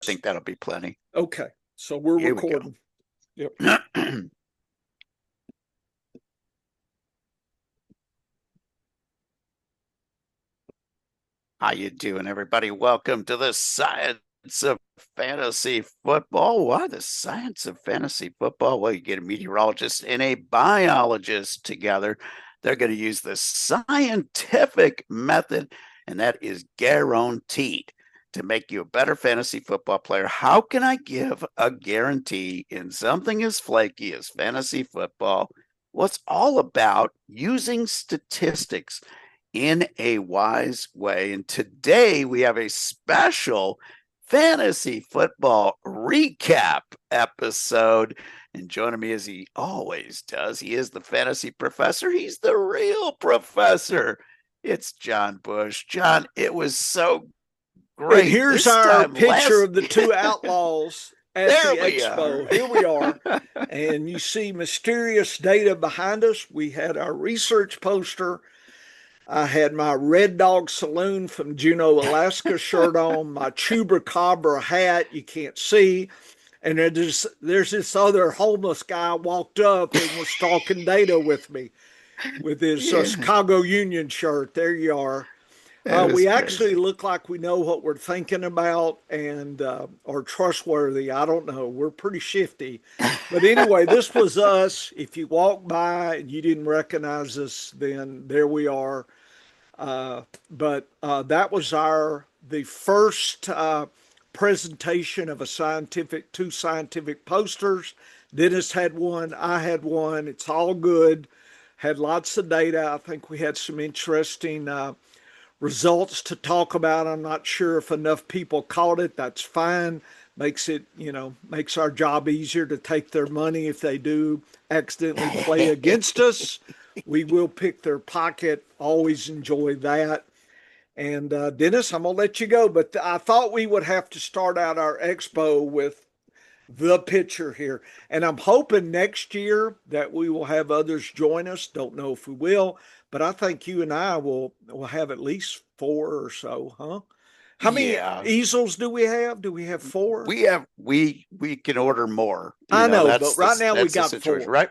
think that'll be plenty. Okay. So we're Here recording. we go. Yep. How you doing, everybody? Welcome to the Science of Fantasy Football. Why the Science of Fantasy Football? Well, you get a meteorologist and a biologist together. They're going to use the scientific method, and that is guaranteed to make you a better fantasy football player. How can I give a guarantee in something as flaky as fantasy football? Well, it's all about using statistics in a wise way. And today we have a special fantasy football recap episode. And joining me as he always does, he is the fantasy professor. He's the real professor. It's John Bush. John, it was so great. And here's this our time picture of the two outlaws at There the we Expo. are. Here we are. And you see mysterious data behind us. We had our research poster. I had my Red Dog Saloon from Juneau, Alaska shirt on, my Chupacabra hat you can't see. And there's this other homeless guy walked up and was talking data with me with his Yeah, Chicago Union shirt. There you are. it was We actually crazy. look like we know what we're thinking about and are trustworthy. I don't know. We're pretty shifty. But anyway, this was us. If you walk by and you didn't recognize us, then there we are. But that was the first presentation of two scientific posters. Dennis had one, I had one. It's all good. Had lots of data. I think we had some interesting results to talk about. I'm not sure if enough people caught it. That's fine. Makes it, makes our job easier to take their money if they do accidentally play against us. We will pick their pocket. Always enjoy that. And Dennis, I'm going to let you go, but I thought we would have to start out our expo with the picture here. And I'm hoping next year that we will have others join us. Don't know if we will, but I think you and I will have at least four or so, huh? How many Yeah. easels do we have? Do we have four? We can order more. I know, but That's right now we that's the got situation. four.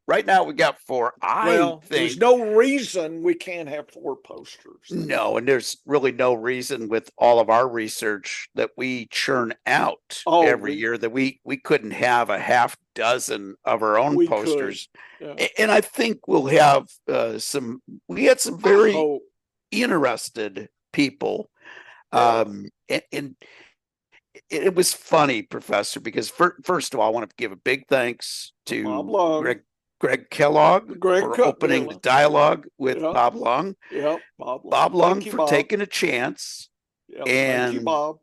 Right now we got four. I Well, there's think no reason we can't have four posters. no, and there's really no reason with all of our research that we churn out Oh, every year that we couldn't have a half dozen of our own we could. posters. Yeah. And I think we'll have we had some I very hope. interested people. Yeah. And it was funny, Professor, because first of all, I want to give a big thanks Bob to Long. Greg Kellogg Greg for opening the dialogue with Yeah. Bob Long. Yeah. Bob Long. Bob Long Thank you, for Bob. taking a chance, Yeah. Thank you, and Bob.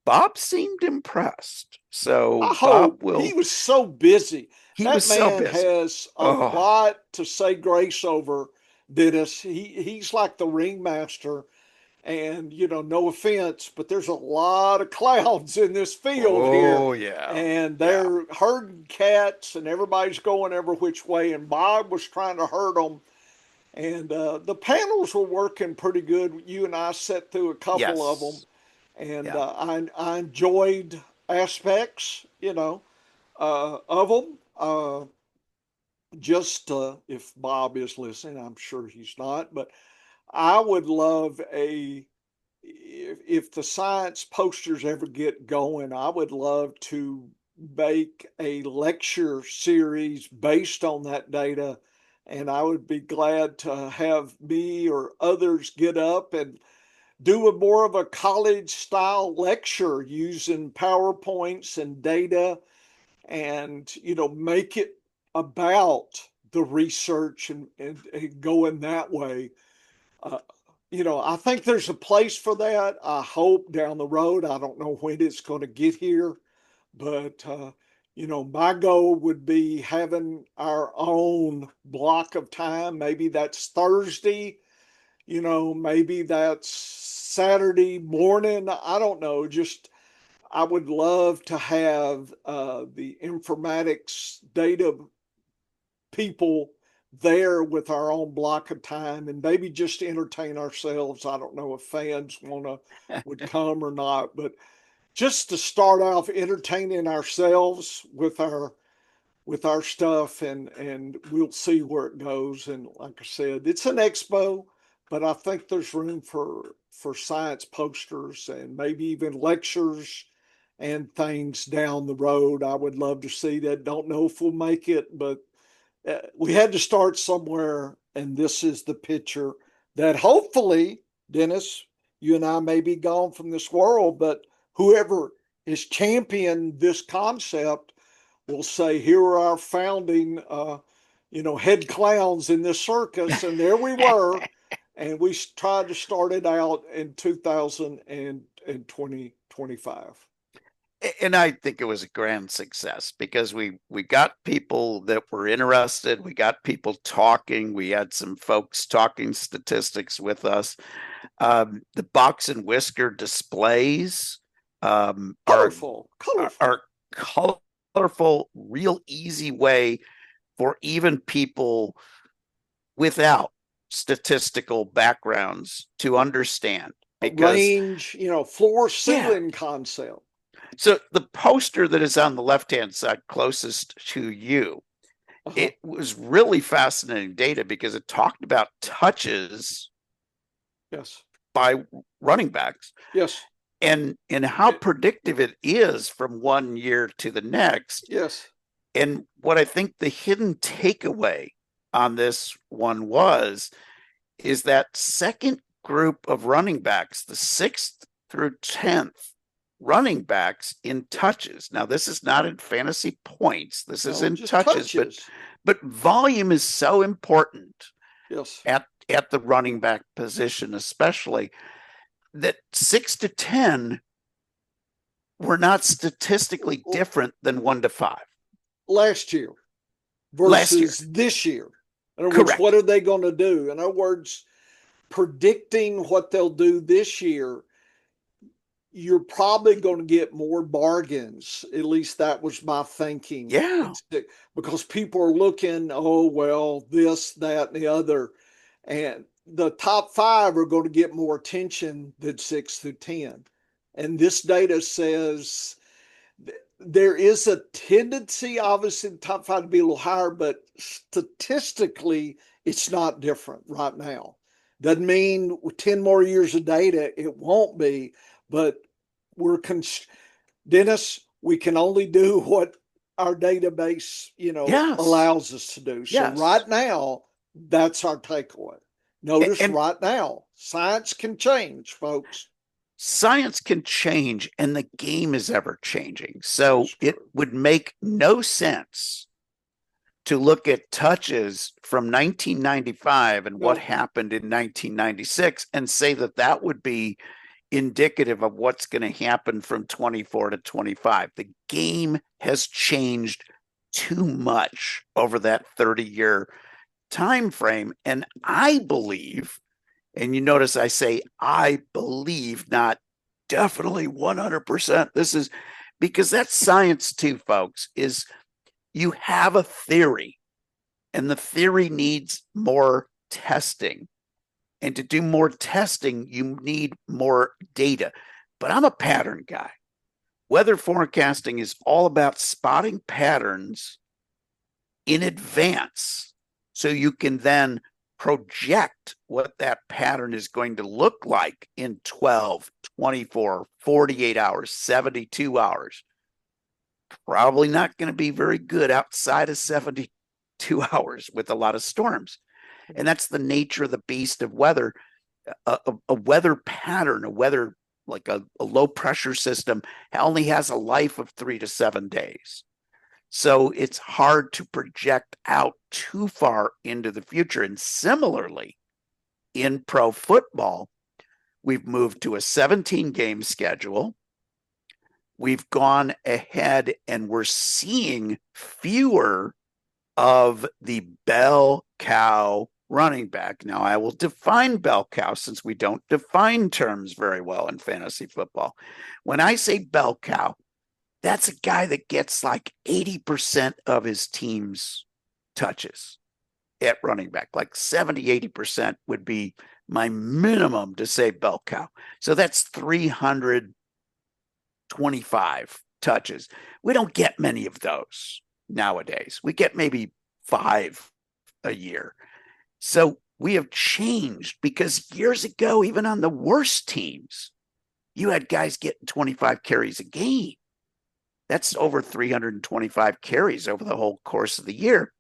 Bob seemed impressed. So I Bob hope he will. was so busy. He was That so man busy. has a Oh, lot to say grace over, Dennis. He's like the ringmaster. And, no offense, but there's a lot of clowns in this field here. oh yeah, And yeah. they're herding cats, and everybody's going every which way. And Bob was trying to herd them. And the panels were working pretty good. You and I sat through a couple of them. Yes, And yeah. I enjoyed aspects, of them. Just if Bob is listening, I'm sure he's not, but I would love if the science posters ever get going, I would love to make a lecture series based on that data. And I would be glad to have me or others get up and do a more of a college style lecture using PowerPoints and data and, make it about the research and going that way. Uh, I think there's a place for that. I hope down the road. I don't know when it's going to get here, but my goal would be having our own block of time. Maybe that's Thursday. Maybe that's Saturday morning. I don't know. Just I would love to have the informatics data people there with our own block of time and maybe just entertain ourselves. I don't know if fans would come or not, but just to start off entertaining ourselves with our stuff, and we'll see where it goes. And like I said, it's an expo, but I think there's room for science posters and maybe even lectures and things down the road. I would love to see that. Don't know if we'll make it, but we had to start somewhere, and this is the picture that hopefully, Dennis, you and I may be gone from this world, but whoever is championed this concept will say, "Here are our founding, head clowns in this circus," and there we were, and we tried to start it out in 2025. And I think it was a grand success because we got people that were interested. We got people talking. We had some folks talking statistics with us. The box and whisker displays are Colorful, colorful. are colorful, real easy way for even people without statistical backgrounds to understand. Because Range, floor yeah, ceiling concept. so the poster that is on the left-hand side closest to you, Uh-huh. it was really fascinating data because it talked about touches Yes. by running backs Yes. and how predictive it is from one year to the next. Yes. And what I think the hidden takeaway on this one was is that second group of running backs, the 6th through 10th running backs in touches. Now, this is not in fantasy points. This is No, in just touches, touches. but volume is so important Yes. at the running back position, especially that 6 to 10 were not statistically different than 1 to 5 Last year last year. versus this year. In other words, what Correct. are they going to do? In other words, predicting what they'll do this year, you're probably going to get more bargains. At least that was my thinking. Yeah. Because people are looking, oh, well, this, that, and the other. And the top five are going to get more attention than 6 through 10. And this data says there is a tendency, obviously, the top five to be a little higher, but statistically, it's not different right now. Doesn't mean with 10 more years of data, it won't be, but we're, Dennis, we can only do what our database, Yes. allows us to do. So Yes. right now, that's our takeaway. Notice And right now, science can change, folks. science can change and the game is ever changing. So That's it true. would make no sense to look at touches from 1995 and what No, happened in 1996 and say that that would be indicative of what's going to happen from 24 to 25. The game has changed too much over that 30-year time frame, and I believe, and you notice I say I believe, not definitely 100%. This is because that's science too, folks, is you have a theory and the theory needs more testing. And to do more testing, you need more data. But I'm a pattern guy. Weather forecasting is all about spotting patterns in advance so you can then project what that pattern is going to look like in 12, 24, 48 hours, 72 hours. Probably not going to be very good outside of 72 hours with a lot of storms. And that's the nature of the beast of weather. A weather pattern, a weather like a low pressure system only has a life of 3 to 7 days. So it's hard to project out too far into the future. And similarly, in pro football, we've moved to a 17 game schedule. We've gone ahead and we're seeing fewer of the bell cow running back. Now, I will define bell cow since we don't define terms very well in fantasy football. When I say bell cow, that's a guy that gets like 80% of his team's touches at running back, like 70, 80% would be my minimum to say bell cow. So that's 300 25 touches. We don't get many of those nowadays. We get maybe 5 a year. So we have changed because years ago, even on the worst teams, you had guys getting 25 carries a game. That's over 325 carries over the whole course of the year.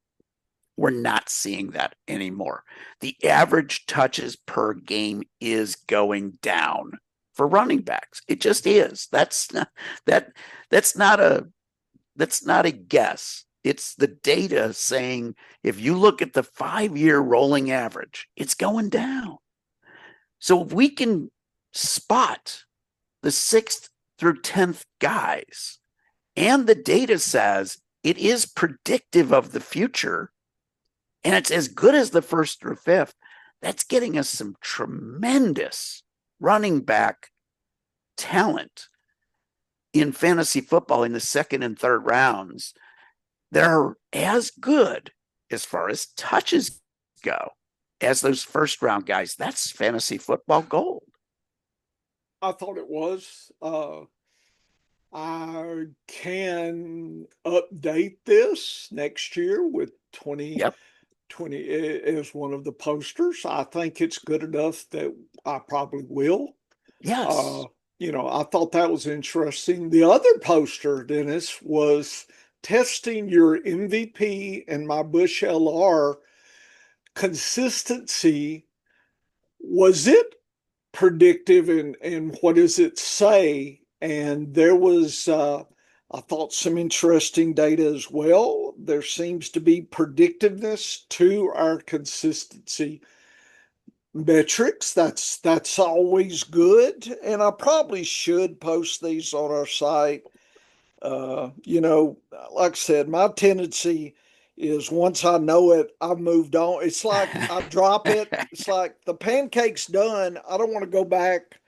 We're not seeing that anymore. The average touches per game is going down for running backs. It just is. That that's not a that's not a guess. It's the data saying if you look at the 5-year rolling average, it's going down. So if we can spot the 6th through 10th guys, and the data says it is predictive of the future, and it's as good as the 1st through 5th, that's getting us some tremendous running back talent in fantasy football in the 2nd and 3rd rounds that are as good as far as touches go as those 1st round guys. That's fantasy football gold. I thought it was. I can update this next year with 2020 Yep. as one of the posters. I think it's good enough that I probably will. Uh, Yes. I thought that was interesting. The other poster, Dennis, was testing your MVP and my Bush LR consistency. Was it predictive, and what does it say? And there was, I thought, some interesting data as well. There seems to be predictiveness to our consistency metrics. That's always good, and I probably should post these on our site. Like I said, my tendency is once I know it, I've moved on. It's like I drop it. It's like the pancake's done. I don't want to go back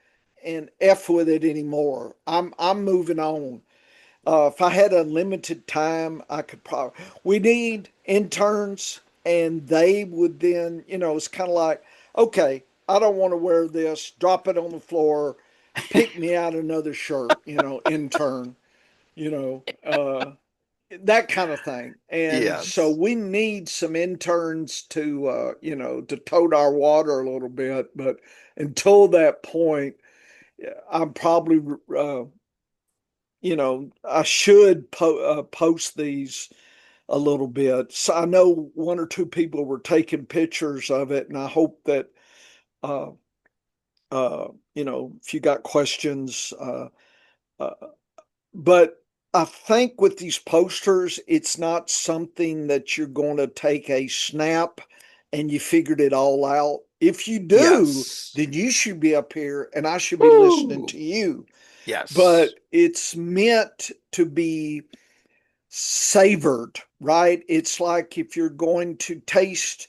and F with it anymore. I'm moving on. If I had unlimited time, I could probably. We need interns, and they would then, it's kind of like, okay, I don't want to wear this. Drop it on the floor. Pick me out another shirt. Intern. You know, uh, that kind of thing. And so Yes. we need some interns to, to tote our water a little bit. But until that point, I'm probably, I should post these a little bit. So I know one or two people were taking pictures of it, and I hope that, uh, if you got questions, uh, but I think with these posters, it's not something that you're going to take a snap and you figured it all out. If you do, Yes. then you should be up here and I should be listening Woo. to you. Yes. But it's meant to be savored, right? It's like if you're going to taste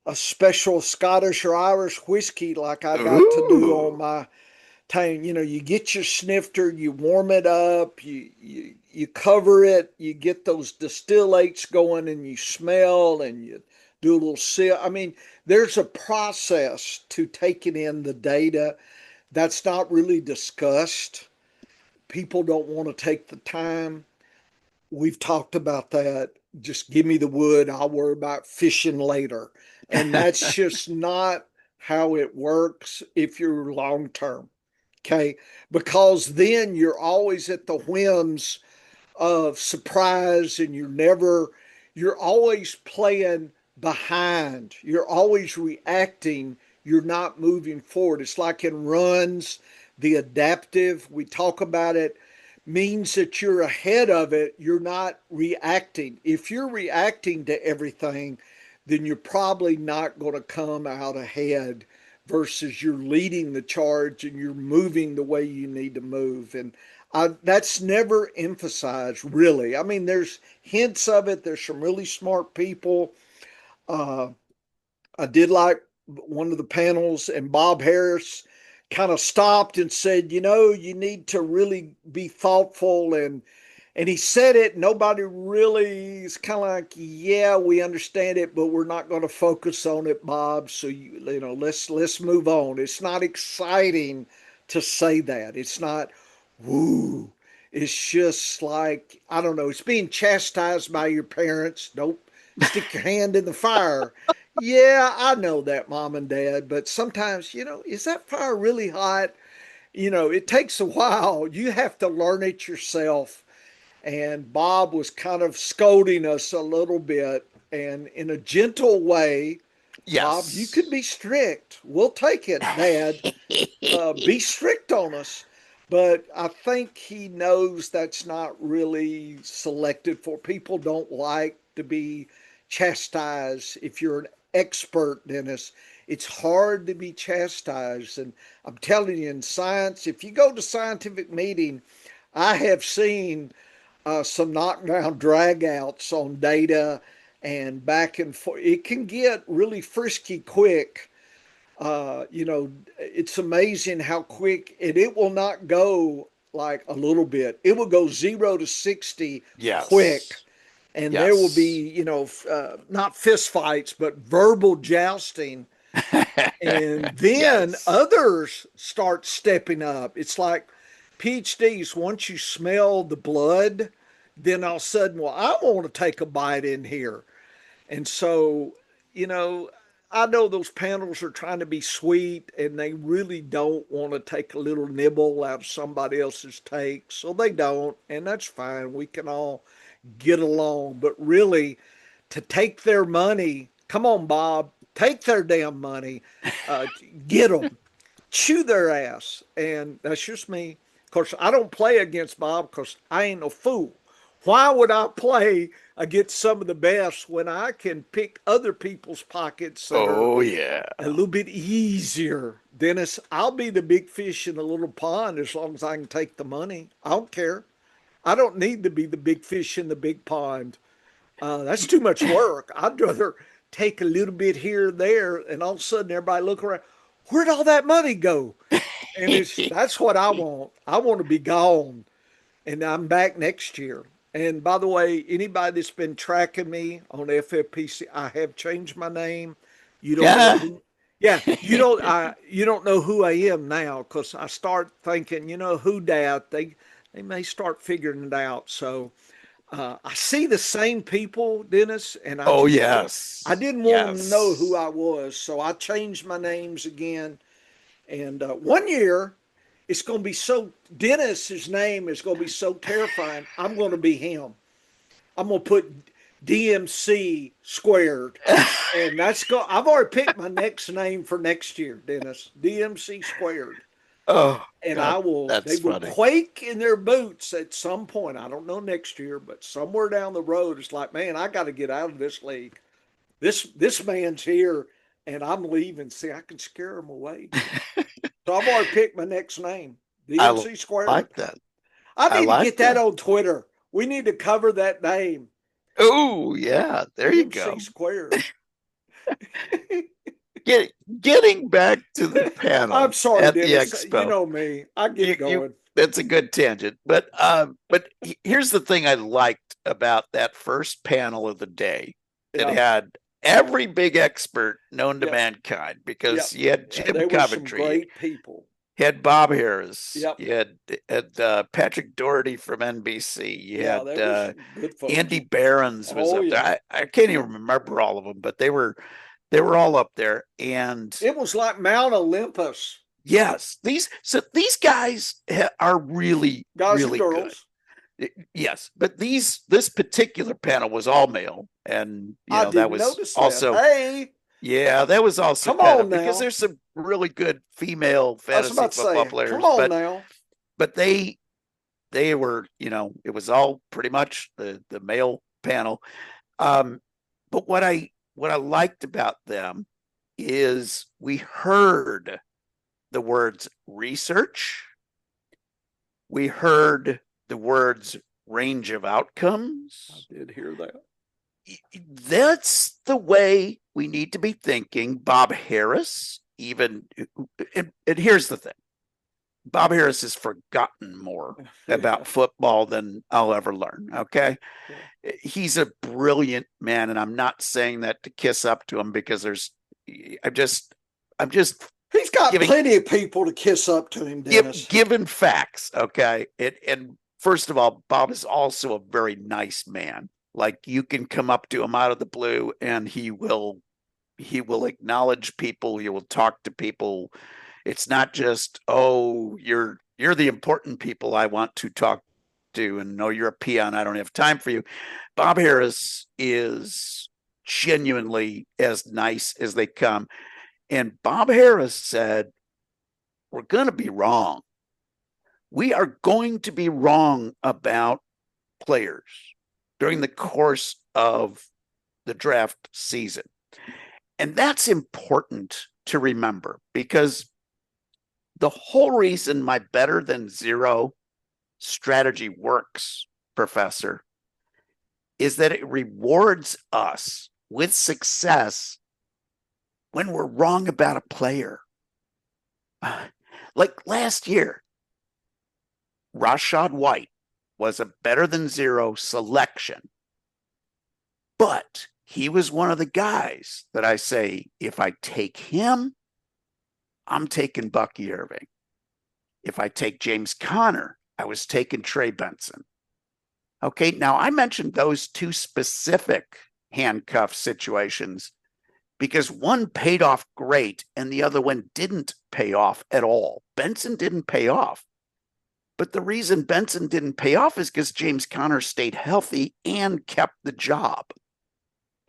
a special Scottish or Irish whiskey, like I got to do on Ooh. my time. You get your snifter, you warm it up, you cover it, you get those distillates going, and you smell, and you do a little sip. I mean, there's a process to taking in the data that's not really discussed. People don't want to take the time. We've talked about that. Just give me the wood, I'll worry about fishing later. And that's just not how it works if you're long term. Okay. Because then you're always at the whims of surprise, and you're always playing behind. You're always reacting. You're not moving forward. It's like in runs, the adaptive, we talk about it, means that you're ahead of it. You're not reacting. If you're reacting to everything, then you're probably not going to come out ahead versus you're leading the charge and you're moving the way you need to move. And that's never emphasized, really. I mean, there's hints of it. There's some really smart people. Uh, I did like one of the panels, and Bob Harris kind of stopped and said, you need to really be thoughtful, and he said it. Nobody really is kind of like, yeah, we understand it, but we're not going to focus on it, Bob. So let's move on. It's not exciting to say that. It's not woo. It's just like, I don't know, it's being chastised by your parents. Don't stick your hand in the fire. Yeah, I know that, mom and dad, but sometimes, is that fire really hot? It takes a while. You have to learn it yourself. And Bob was kind of scolding us a little bit, and in a gentle way. Bob, you could Yes. be strict. We'll take it, Dad. Be strict on us. But I think he knows that's not really selected for. People don't like to be chastised. If you're an expert, Dennis, it's hard to be chastised. And I'm telling you, in science, if you go to scientific meeting, I have seen some knockdown dragouts on data and back and forth. It can get really frisky quick. It's amazing how quick, and it will not go like a little bit. It will go 0 to 60 quick. Yes. And there will Yes. be, not fist fights, but verbal jousting. And then Yes. others start stepping up. It's like PhDs, once you smell the blood, then all of a sudden, well, I want to take a bite in here. And so, you know, I know those panels are trying to be sweet and they really don't want to take a little nibble out of somebody else's take. So they don't, and that's fine. We can all get along. But really, to take their money, come on, Bob, take their damn money, uh, get them, chew their ass. And that's just me. Of course, I don't play against Bob because I ain't no fool. Why would I play against some of the best when I can pick other people's pockets that are Oh yeah. a little bit easier? Dennis, I'll be the big fish in the little pond as long as I can take the money. I don't care. I don't need to be the big fish in the big pond. That's too much work. I'd rather take a little bit here or there, and all of a sudden everybody look around. Where'd all that money go? And that's what I want. I want to be gone, and I'm back next year. And by the way, anybody that's been tracking me on FFPC, I have changed my name. You don't know Yeah. who. Yeah, you don't know who I am now because I start thinking, who dat. They may start figuring it out. So I see the same people, Dennis, and Oh I yes. didn't want them to know who Yes. I was, so I changed my names again. And one year, it's going to be so Dennis's name is going to be so terrifying. I'm going to be him. I'm going to put DMC squared, and that's go. I've already picked my next name for next year, Dennis. DMC squared, Oh and I God, will. They that's will funny. quake in their boots at some point. I don't know next year, but somewhere down the road, it's like, man, I got to get out of this league. This man's here, and I'm leaving. See, I can scare him away, Dennis. So I've already picked my next name, I DMC squared. like that. I I need to like get that that. on Twitter. We need to cover that name, Oh yeah, there you DMC go. squared. Get, Getting back to the I'm panel sorry, at the Dennis. You expo. know me. I get You going. That's a good tangent. But here's the thing I liked about that first panel of the day. It Yeah, had every big expert known to yep, mankind yep. because you had Yeah, Jim there were some Coventry, great people. you had Bob Harris, Yep. you had Patrick Doherty from NBC, you Yeah, had there were some good Andy folks. Behrens was Oh up there. yeah. I can't even remember all of them, but they were all up there. And It was like Mount Olympus. yes, these guys are really Guys and really good. girls. Yes, but this particular panel was all male, and I that didn't was notice that. also Hey, yeah, that was also come kind on of because now. there's some really good female I was fantasy about to football say, come players, on but now. they were it was all pretty much the male panel. Um, but what I liked about them is we heard the words research, we heard the words range of I outcomes. did hear that. That's the way we need to be thinking. Bob Harris, even, and here's the thing, Bob Harris has forgotten more Yeah, about football than I'll ever learn. Okay. yeah. He's a brilliant man. And I'm not saying that to kiss up to him because I'm just He's got giving plenty of people to kiss up to him, Dennis. given facts. Okay. And first of all, Bob is also a very nice man. Like you can come up to him out of the blue and he will acknowledge people, he will talk to people. It's not just, oh, you're the important people I want to talk to, and no, you're a peon, I don't have time for you. Bob Harris is genuinely as nice as they come. And Bob Harris said, we're going to be wrong. We are going to be wrong about players during the course of the draft season. And that's important to remember because the whole reason my better than zero strategy works, Professor, is that it rewards us with success when we're wrong about a player. Like last year, Rashad White was a better than zero selection, but he was one of the guys that I say, if I take him, I'm taking Bucky Irving. If I take James Conner, I was taking Trey Benson. Okay, now I mentioned those two specific handcuff situations because one paid off great and the other one didn't pay off at all. Benson didn't pay off. But the reason Benson didn't pay off is because James Conner stayed healthy and kept the job.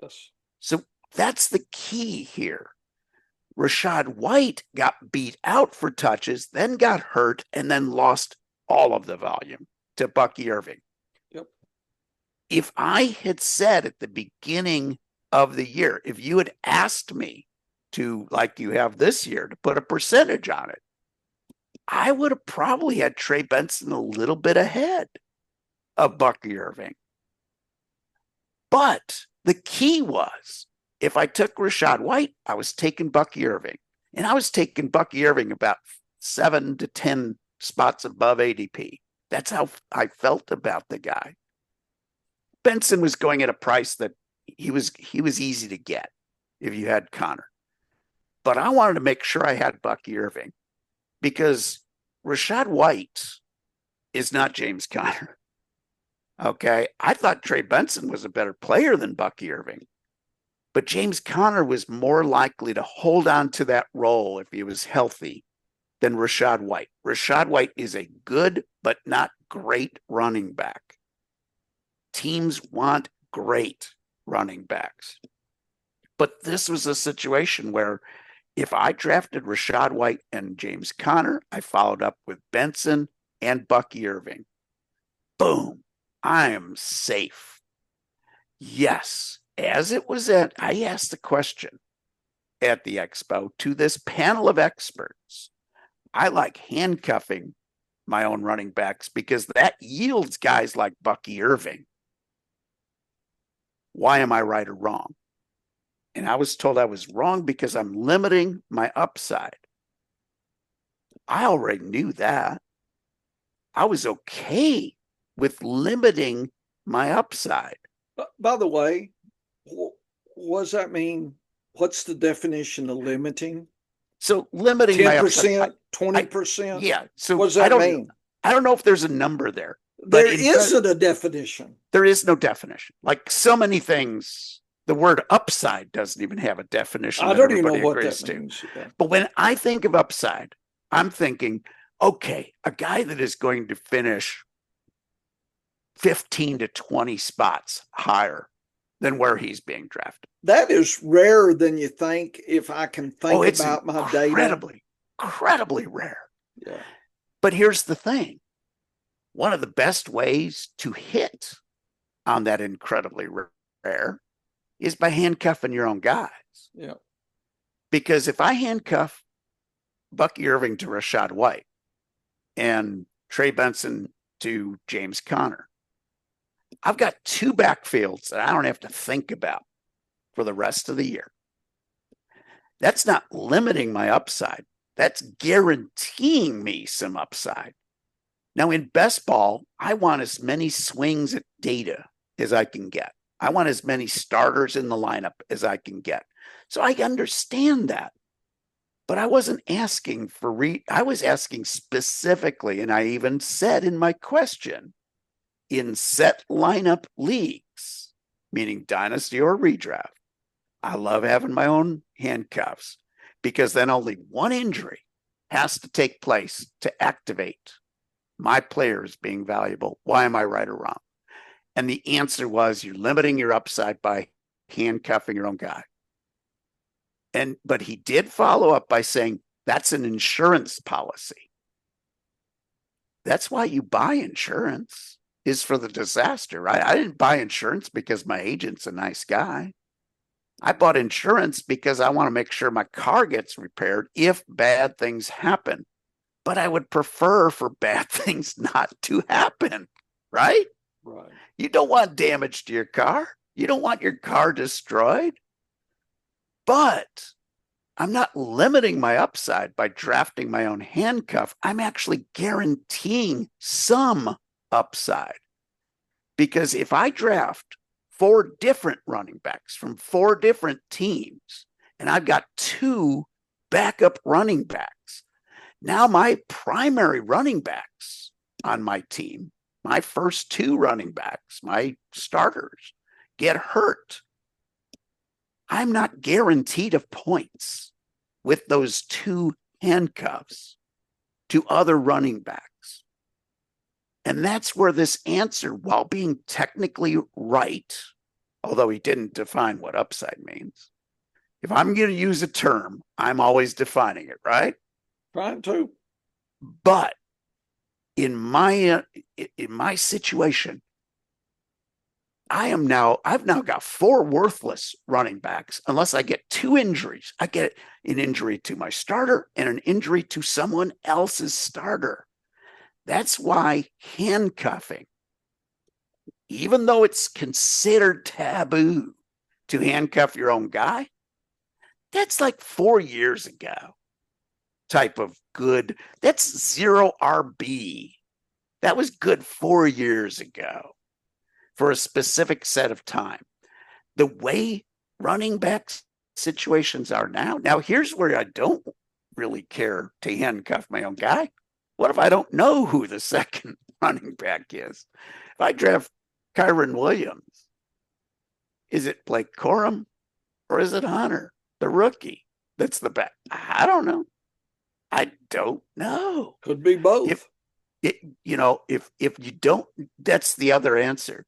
Yes. So that's the key here. Rashad White got beat out for touches, then got hurt, and then lost all of the volume to Bucky Irving. Yep. If I had said at the beginning of the year, if you had asked me to, like you have this year, to put a percentage on it, I would have probably had Trey Benson a little bit ahead of Bucky Irving. But the key was, if I took Rashad White, I was taking Bucky Irving. And I was taking Bucky Irving about 7 to 10 spots above ADP. That's how I felt about the guy. Benson was going at a price that he was easy to get if you had Conner. But I wanted to make sure I had Bucky Irving because Rashad White is not James Conner. Okay. I thought Trey Benson was a better player than Bucky Irving. But James Conner was more likely to hold on to that role if he was healthy than Rashad White. Rashad White is a good but not great running back. Teams want great running backs. But this was a situation where if I drafted Rashad White and James Conner, I followed up with Benson and Bucky Irving. Boom, I am safe. Yes. As it was I asked the question at the Expo to this panel of experts. I like handcuffing my own running backs because that yields guys like Bucky Irving. Why am I right or wrong? And I was told I was wrong because I'm limiting my upside. I already knew that. I was okay with limiting my upside. By the way, what does that mean? What's the definition of limiting? So limiting 10%, 20%? Yeah. So what does that mean? I don't know if there's a number there. There isn't a definition. There is no definition. Like so many things, the word upside doesn't even have a definition. I don't even know what that means. Yeah. But when I think of upside, I'm thinking, okay, a guy that is going to finish 15 to 20 spots higher than where he's being drafted. That is rarer than you think. If I can think about my data, incredibly rare. Yeah. But here's the thing. One of the best ways to hit on that incredibly rare is by handcuffing your own guys. Yeah. Because if I handcuff Bucky Irving to Rashad White and Trey Benson to James Conner, I've got two backfields that I don't have to think about for the rest of the year. That's not limiting my upside. That's guaranteeing me some upside. Now, in best ball, I want as many swings at data as I can get. I want as many starters in the lineup as I can get. So I understand that. But I wasn't asking for I was asking specifically, and I even said in my question, in set lineup leagues, meaning dynasty or redraft, I love having my own handcuffs because then only one injury has to take place to activate my players being valuable. Why am I right or wrong? And the answer was you're limiting your upside by handcuffing your own guy. But he did follow up by saying that's an insurance policy. That's why you buy insurance, is for the disaster, right? I didn't buy insurance because my agent's a nice guy. I bought insurance because I want to make sure my car gets repaired if bad things happen. But I would prefer for bad things not to happen, right? Right. You don't want damage to your car. You don't want your car destroyed. But I'm not limiting my upside by drafting my own handcuff. I'm actually guaranteeing some upside. Because if I draft 4 different running backs from 4 different teams, and I've got 2 backup running backs, now my primary running backs on my team, my first 2 running backs, my starters, get hurt. I'm not guaranteed of points with those 2 handcuffs to other running backs. And that's where this answer, while being technically right, although he didn't define what upside means, if I'm going to use a term, I'm always defining it, right? Trying to. But in my situation, I've now got 4 worthless running backs unless I get 2 injuries. I get an injury to my starter and an injury to someone else's starter. That's why handcuffing, even though it's considered taboo to handcuff your own guy, that's like 4 years ago type of good. That's 0 RB. That was good 4 years ago for a specific set of time. The way running back situations are now, here's where I don't really care to handcuff my own guy. What if I don't know who the second running back is? If I draft Kyron Williams, is it Blake Corum or is it Hunter, the rookie? That's the back. I don't know. I don't know. Could be both. If you don't, that's the other answer.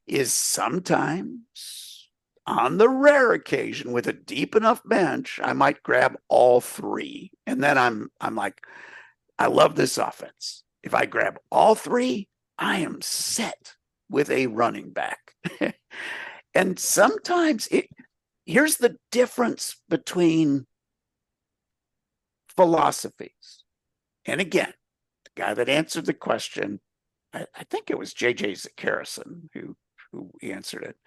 Is sometimes on the rare occasion with a deep enough bench, I might grab all 3, and then I'm like, I love this offense. If I grab all 3, I am set with a running back. And sometimes here's the difference between philosophies. And again, the guy that answered the question, I think it was JJ Zakarison who answered it.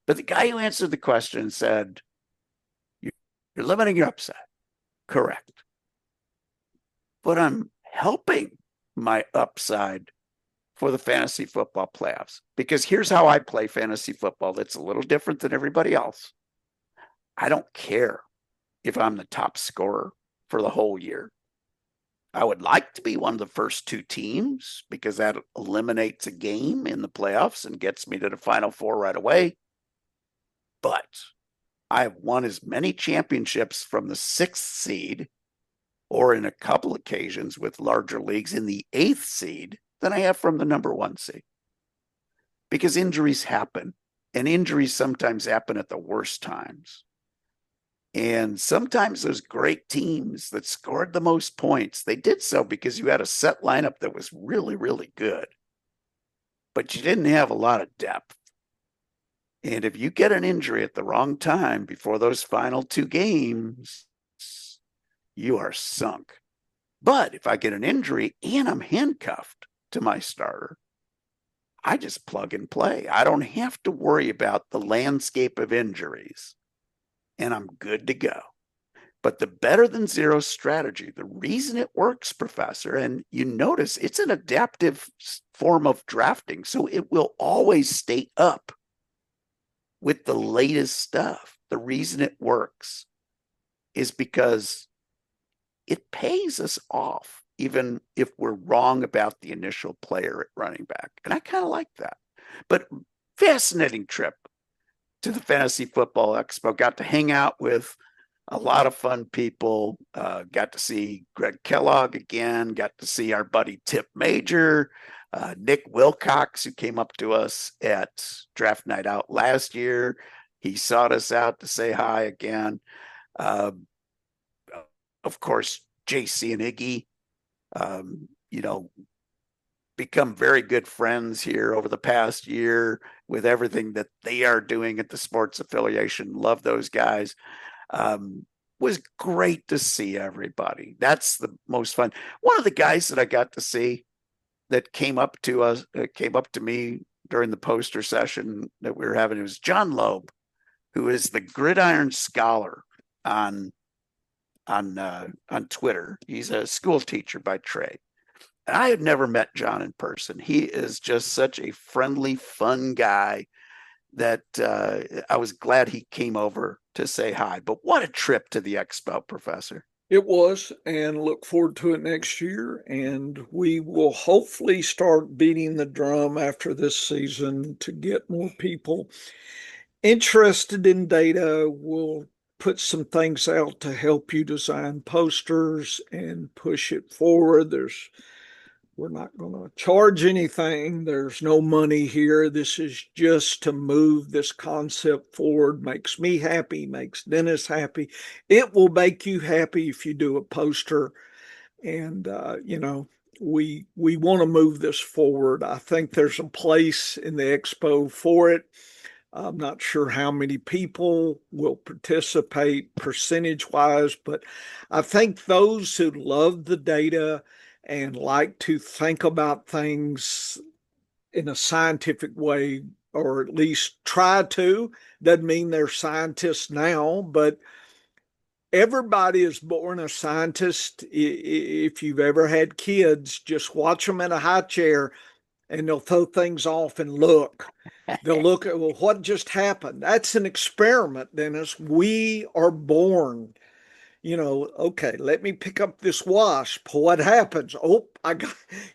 But the guy who answered the question said, you're limiting your upside. Correct. But I'm helping my upside for the fantasy football playoffs. Because here's how I play fantasy football that's a little different than everybody else. I don't care if I'm the top scorer for the whole year. I would like to be one of the first 2 teams because that eliminates a game in the playoffs and gets me to the Final Four right away. But I have won as many championships from the 6th seed, or in a couple occasions with larger leagues in the 8th seed, than I have from the number 1 seed. Because injuries happen, and injuries sometimes happen at the worst times. And sometimes those great teams that scored the most points, they did so because you had a set lineup that was really, really good. But you didn't have a lot of depth. And if you get an injury at the wrong time before those final 2 games, you are sunk. But if I get an injury and I'm handcuffed to my starter, I just plug and play. I don't have to worry about the landscape of injuries. And I'm good to go. But the better than 0 strategy, the reason it works, Professor, and you notice it's an adaptive form of drafting, so it will always stay up with the latest stuff. The reason it works is because it pays us off even if we're wrong about the initial player at running back. And I kind of like that. But fascinating trip to the Fantasy Football Expo. Got to hang out with a lot of fun people. Got to see Greg Kellogg again. Got to see our buddy Tip Major, Nick Wilcox, who came up to us at Draft Night Out last year. He sought us out to say hi again. Uh, of course, JC and Iggy, you know, become very good friends here over the past year with everything that they are doing at the sports affiliation. Love those guys. Was great to see everybody. That's the most fun. One of the guys that I got to see that came up to me during the poster session that we were having, it was John Loeb, who is the Gridiron Scholar on on Twitter. He's a school teacher by trade. And I had never met John in person. He is just such a friendly, fun guy that I was glad he came over to say hi. But what a trip to the Expo, Professor. It was, and look forward to it next year. And we will hopefully start beating the drum after this season to get more people interested in data. We'll put some things out to help you design posters and push it forward. We're not going to charge anything. There's no money here. This is just to move this concept forward. Makes me happy, makes Dennis happy. It will make you happy if you do a poster. And, we want to move this forward. I think there's a place in the expo for it. I'm not sure how many people will participate percentage wise, but I think those who love the data and like to think about things in a scientific way, or at least try to, doesn't mean they're scientists now, but everybody is born a scientist. If you've ever had kids, just watch them in a high chair and they'll throw things off and look. They'll look at, well, what just happened? That's an experiment, Dennis. We are born, okay, let me pick up this wasp. What happens? Oh,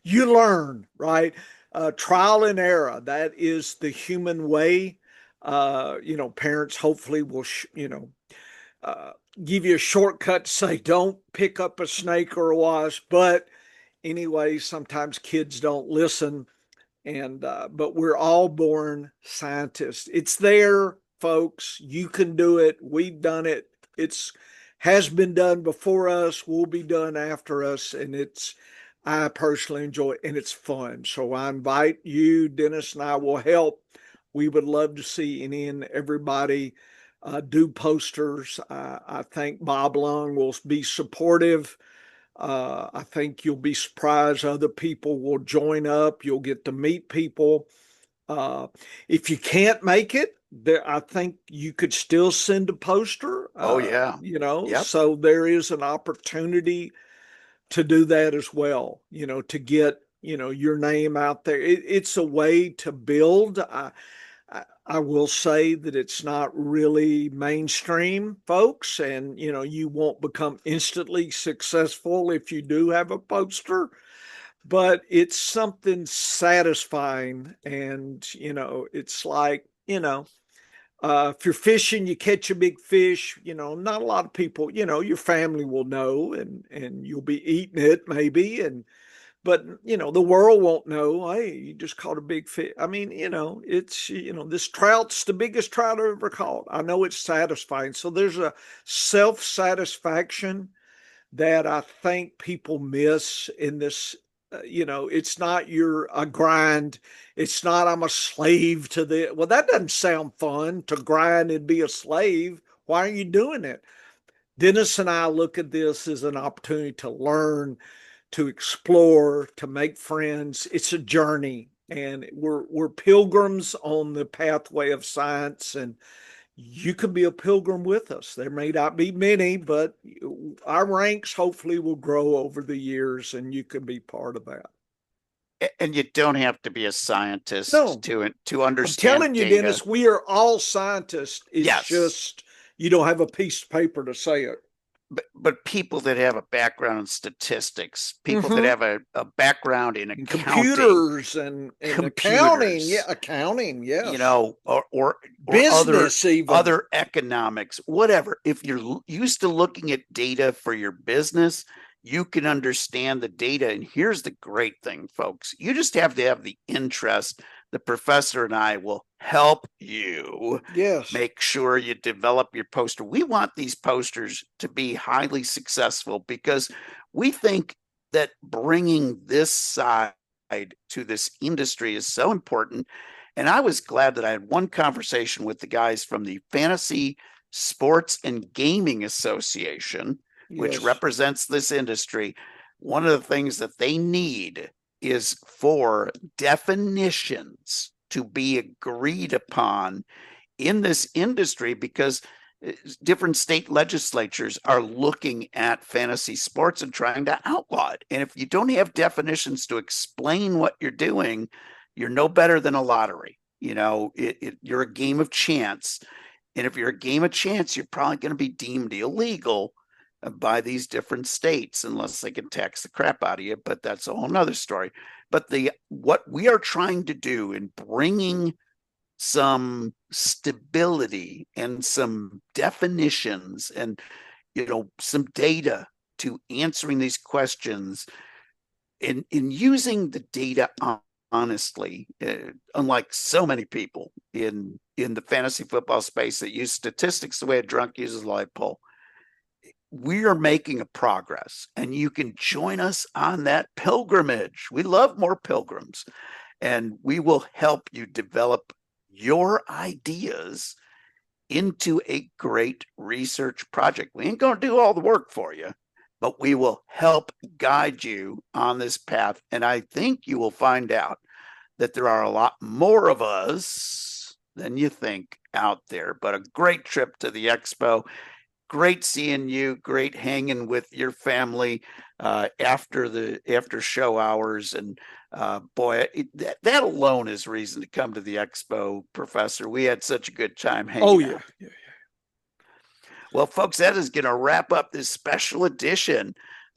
you learn, right? Trial and error. That is the human way. Parents hopefully will, uh, give you a shortcut to say, don't pick up a snake or a wasp. But anyway, sometimes kids don't listen. And but we're all born scientists. It's there, folks. You can do it. We've done it. It's has been done before us, will be done after us, and I personally enjoy it, and it's fun. So I invite you, Dennis, and I will help. We would love to see any and everybody do posters. I think Bob Lung will be supportive. I think you'll be surprised other people will join up. You'll get to meet people. Uh, if you can't make it, I think you could still send a poster. Oh yeah. Yep. So there is an opportunity to do that as well. To get your name out there. It's a way to build. I will say that it's not really mainstream, folks, and you won't become instantly successful if you do have a poster, but it's something satisfying. And it's like, if you're fishing, you catch a big fish, not a lot of people, your family will know, and you'll be eating it maybe, but the world won't know. Hey, you just caught a big fish. I mean, it's this trout's the biggest trout I've ever caught. I know it's satisfying. So there's a self-satisfaction that I think people miss in this. It's not a grind. It's not I'm a slave to the. Well, that doesn't sound fun to grind and be a slave. Why are you doing it? Dennis and I look at this as an opportunity to learn, to explore, to make friends. It's a journey, and we're pilgrims on the pathway of science, and you can be a pilgrim with us. There may not be many, but our ranks hopefully will grow over the years, and you can be part of that. And you don't have to be a scientist No, to I'm understand telling you, data. Dennis, we are all scientists. It's Yes. just you don't have a piece of paper to say it. but people that have a background in statistics, people that Mm-hmm. have a background in And accounting, computers and accounting, yeah, computers, accounting, you yes. know, or Business even. other economics, whatever. If you're used to looking at data for your business, you can understand the data. And here's the great thing, folks. You just have to have the interest. The professor and I will help you Yes. make sure you develop your poster. We want these posters to be highly successful because we think that bringing this side to this industry is so important. And I was glad that I had one conversation with the guys from the Fantasy Sports and Gaming Association, which Yes. represents this industry. One of the things that they need is for definitions to be agreed upon in this industry because different state legislatures are looking at fantasy sports and trying to outlaw it. And if you don't have definitions to explain what you're doing, you're no better than a lottery. You know, you're a game of chance. And if you're a game of chance, you're probably going to be deemed illegal by these different states unless they can tax the crap out of you. But that's a whole nother story. But the what we are trying to do in bringing some stability and some definitions and some data to answering these questions in using the data honestly, unlike so many people in the fantasy football space that use statistics the way a drunk uses a light pole. We are making a progress, and you can join us on that pilgrimage. We love more pilgrims, and we will help you develop your ideas into a great research project. We ain't going to do all the work for you, but we will help guide you on this path. And I think you will find out that there are a lot more of us than you think out there. But a great trip to the expo. Great seeing you. Great hanging with your family after show hours. And boy, that alone is reason to come to the expo, Professor. We had such a good time Oh hanging yeah. out. Yeah. Well, folks, that is going to wrap up this special edition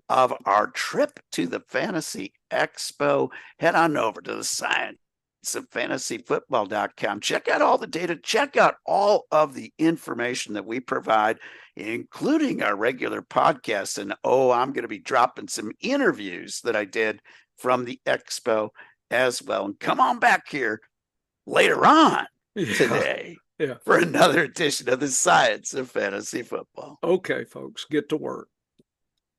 of our trip to the Fantasy Expo. Head on over to the Science of fantasyfootball.com. Check out all the data. Check out all of the information that we provide, including our regular podcasts. And I'm going to be dropping some interviews that I did from the expo as well. And come on back here later on Yeah. today Yeah. for another edition of the Science of Fantasy Football. Okay, folks, get to work.